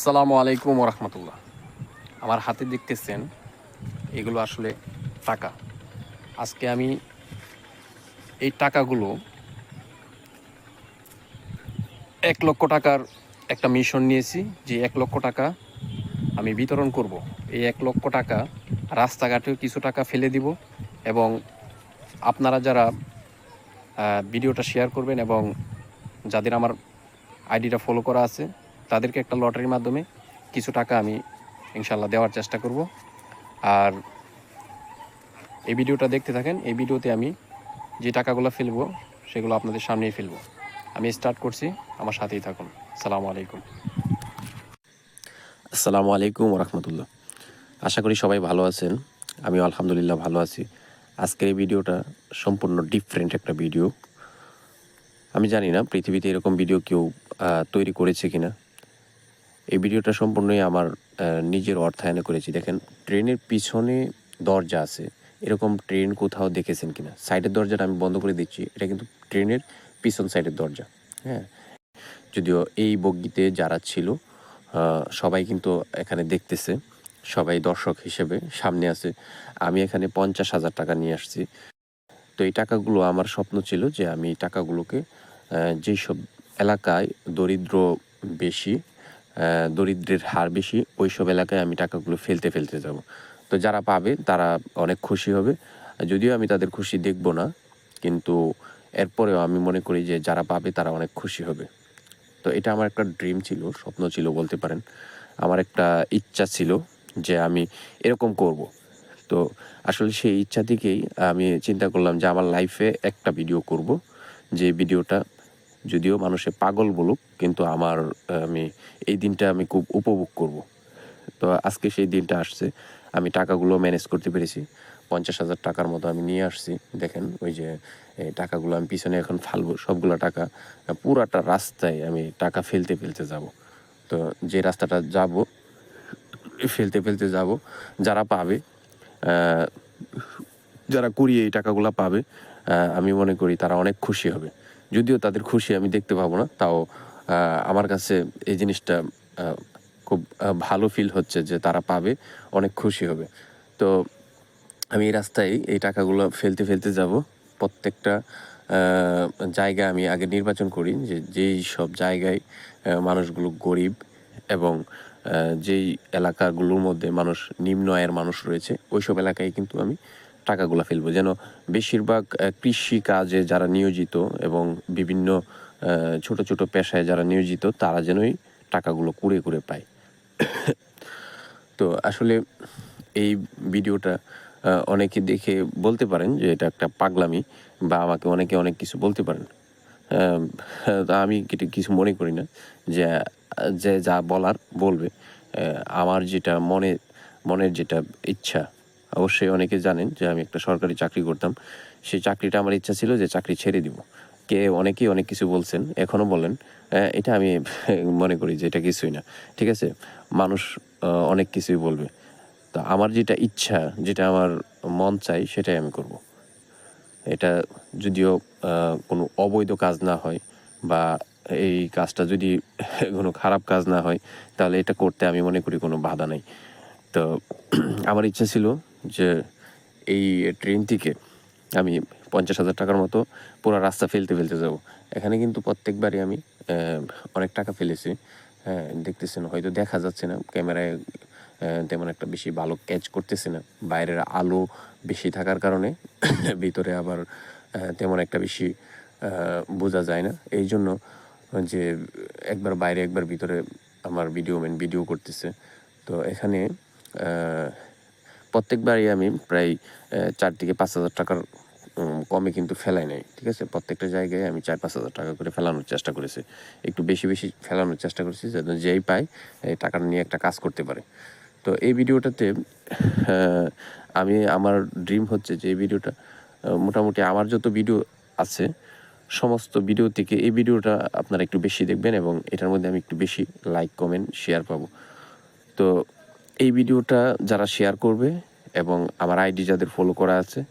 আসসালামু আলাইকুম রহমতুল্লাহ। আমার হাতে দেখতেছেন এগুলো আসলে টাকা। আজকে আমি এই টাকাগুলো 1 লক্ষ টাকার একটা মিশন নিয়েছি, যে 1 লক্ষ টাকা আমি বিতরণ করব। এই 1 লক্ষ টাকা রাস্তাঘাটেও কিছু টাকা ফেলে দিব, এবং আপনারা যারা ভিডিওটা শেয়ার করবেন এবং যাদের আমার আইডিটা ফলো করা আছে তাদেরকে একটা লটারির মাধ্যমে কিছু টাকা আমি ইনশাল্লাহ দেওয়ার চেষ্টা করব। আর এই ভিডিওটা দেখতে থাকেন। এই ভিডিওতে আমি যে টাকাগুলো ফেলবো সেগুলো আপনাদের সামনেই ফেলবো। আমি স্টার্ট করছি, আমার সাথেই থাকুন। আসসালামু আলাইকুম। আসসালামু আলাইকুম রহমতুল্লাহ। আশা করি সবাই ভালো আছেন। আমিও আলহামদুলিল্লাহ ভালো আছি। আজকের এই ভিডিওটা সম্পূর্ণ ডিফারেন্ট একটা ভিডিও। আমি জানি না পৃথিবীতে এরকম ভিডিও কেউ তৈরি করেছে কিনা। এই ভিডিওটা সম্পূর্ণই আমার নিজের অর্থায়নে করেছি। দেখেন, ট্রেনের পিছনে দরজা আছে, এরকম ট্রেন কোথাও দেখেছেন কিনা? সাইডের দরজাটা আমি বন্ধ করে দিচ্ছি, এটা কিন্তু ট্রেনের পিছন সাইডের দরজা। হ্যাঁ, যদিও এই বগিতে যারা ছিল সবাই কিন্তু এখানে দেখতেছে, সবাই দর্শক হিসেবে সামনে আছে। আমি এখানে 50,000 টাকা নিয়ে আসছি। তো এই টাকাগুলো আমার স্বপ্ন ছিল যে আমি এই টাকাগুলোকে যেই সব এলাকায় দরিদ্র বেশি, দরিদ্রের হার বেশি, ওই সব এলাকায় আমি টাকাগুলো ফেলতে যাব। তো যারা পাবে তারা অনেক খুশি হবে। যদিও আমি তাদের খুশি দেখব না, কিন্তু এরপরেও আমি মনে করি যে যারা পাবে তারা অনেক খুশি হবে। তো এটা আমার একটা ড্রিম ছিল, স্বপ্ন ছিল বলতে পারেন। আমার একটা ইচ্ছা ছিল যে আমি এরকম করব। তো আসলে সেই ইচ্ছা থেকেই আমি চিন্তা করলাম যে আমার লাইফে একটা ভিডিও করব, যে ভিডিওটা যদিও মানুষে পাগল বলুক, কিন্তু আমি এই দিনটা আমি খুব উপভোগ করব। তো আজকে সেই দিনটা আসছে। আমি টাকাগুলো ম্যানেজ করতে পেরেছি। 50,000 টাকার মতো আমি নিয়ে আসছি। দেখেন, ওই যে এই টাকাগুলো আমি পিছনে এখন ফালবো, সবগুলো টাকা পুরাটা রাস্তায় আমি টাকা ফেলতে যাব। তো যে রাস্তাটা যাব, ফেলতে যাব, যারা পাবে, যারা কুড়িয়ে এই টাকাগুলো পাবে, আমি মনে করি তারা অনেক খুশি হবে। যদিও তাদের খুশি আমি দেখতে পাবো না, তাও আমার কাছে এই জিনিসটা খুব ভালো ফিল হচ্ছে যে তারা পাবে, অনেক খুশি হবে। তো আমি এই রাস্তায় এই টাকাগুলো ফেলতে যাব। প্রত্যেকটা জায়গা আমি আগে নির্বাচন করি, যে যেই সব জায়গায় মানুষগুলো গরিব এবং যেই এলাকাগুলোর মধ্যে মানুষ, নিম্ন আয়ের মানুষ রয়েছে, ওই সব এলাকায় কিন্তু আমি টাকাগুলো ফেলবো, যেন বেশিরভাগ কৃষি কাজে যারা নিয়োজিত এবং বিভিন্ন ছোট ছোট পেশায় যারা নিয়োজিত, তারা যেনই টাকাগুলো কুড়ে পায়। তো আসলে এই ভিডিওটা অনেকে দেখে বলতে পারেন যে এটা একটা পাগলামি, বা আমাকে অনেকে অনেক কিছু বলতে পারেন। তা আমি কিছু মনে করি না। যে যে যা বলার বলবে। আমার যেটা মনের যেটা ইচ্ছা, অবশ্যই অনেকে জানেন যে আমি একটা সরকারি চাকরি করতাম। সেই চাকরিটা আমার ইচ্ছা ছিল যে চাকরি ছেড়ে দিব। অনেকেই অনেক কিছু বলছেন, এখনও বলেন। এটা আমি মনে করি যে এটা কিছুই না। ঠিক আছে? মানুষ অনেক কিছুই বলবে। তো আমার যেটা ইচ্ছা, যেটা আমার মন চাই, সেটাই আমি করব। এটা যদিও কোনো অবৈধ কাজ না হয়, বা এই কাজটা যদি কোনো খারাপ কাজ না হয়, তাহলে এটা করতে আমি মনে করি কোনো বাধা নেই। তো আমার ইচ্ছা ছিল যে এই ট্রেন থেকে আমি 50,000 টাকার মতো পুরো রাস্তা ফেলতে যাব। এখানে কিন্তু প্রত্যেকবারই আমি অনেক টাকা ফেলেছি। হ্যাঁ, দেখতেছেন, হয়তো দেখা যাচ্ছে না ক্যামেরায়, তেমন একটা বেশি ভালো ক্যাচ করতেছে না। বাইরের আলো বেশি থাকার কারণে ভিতরে আবার তেমন একটা বেশি বোঝা যায় না। এই জন্য যে একবার বাইরে একবার ভিতরে আমার ভিডিও করতেছে। তো এখানে প্রত্যেকবারই আমি প্রায় 4 থেকে 5,000 টাকার কমে কিন্তু ফেলাই নাই। ঠিক আছে? প্রত্যেকটা জায়গায় আমি 4-5,000 টাকা করে ফেলানোর চেষ্টা করেছি। একটু বেশি ফেলানোর চেষ্টা করেছি, যেন যেই পায় এই টাকাটা নিয়ে একটা কাজ করতে পারে। তো এই ভিডিওটাতে আমার ড্রিম হচ্ছে যে এই ভিডিওটা মোটামুটি আমার যত ভিডিও আছে, সমস্ত ভিডিও থেকে এই ভিডিওটা আপনারা একটু বেশি দেখবেন, এবং এটার মধ্যে আমি একটু বেশি লাইক, কমেন্ট, শেয়ার পাবো। তো এই ভিডিওটা যারা শেয়ার করবে, এবং আমার আইডি যাদের ফলো করা আছে,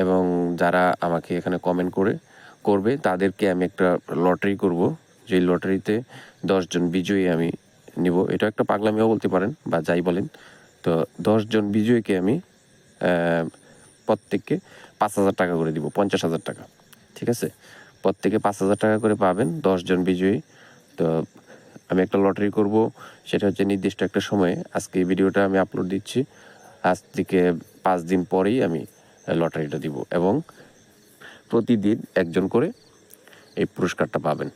এবং যারা আমাকে এখানে কমেন্ট করবে, তাদেরকে আমি একটা লটারি করব। যেই লটারিতে 10 জন বিজয়ী আমি নিব, এটা একটা পাগলামিও বলতে পারেন বা যাই বলেন। তো 10 জন বিজয়ীকে আমি প্রত্যেককে 5,000 টাকা করে দিব, 50,000 টাকা। ঠিক আছে? প্রত্যেকে 5,000 টাকা করে পাবেন 10 জন বিজয়ী। তো আমি একটা লটারি করব, সেটা হচ্ছে নির্দিষ্ট একটা সময়ে। আজকে এই ভিডিওটা আমি আপলোড দিচ্ছি, আজ থেকে 5 দিন পরেই আমি লটারিটা দিব এবং প্রতিদিন একজন করে এই পুরস্কারটা পাবেন।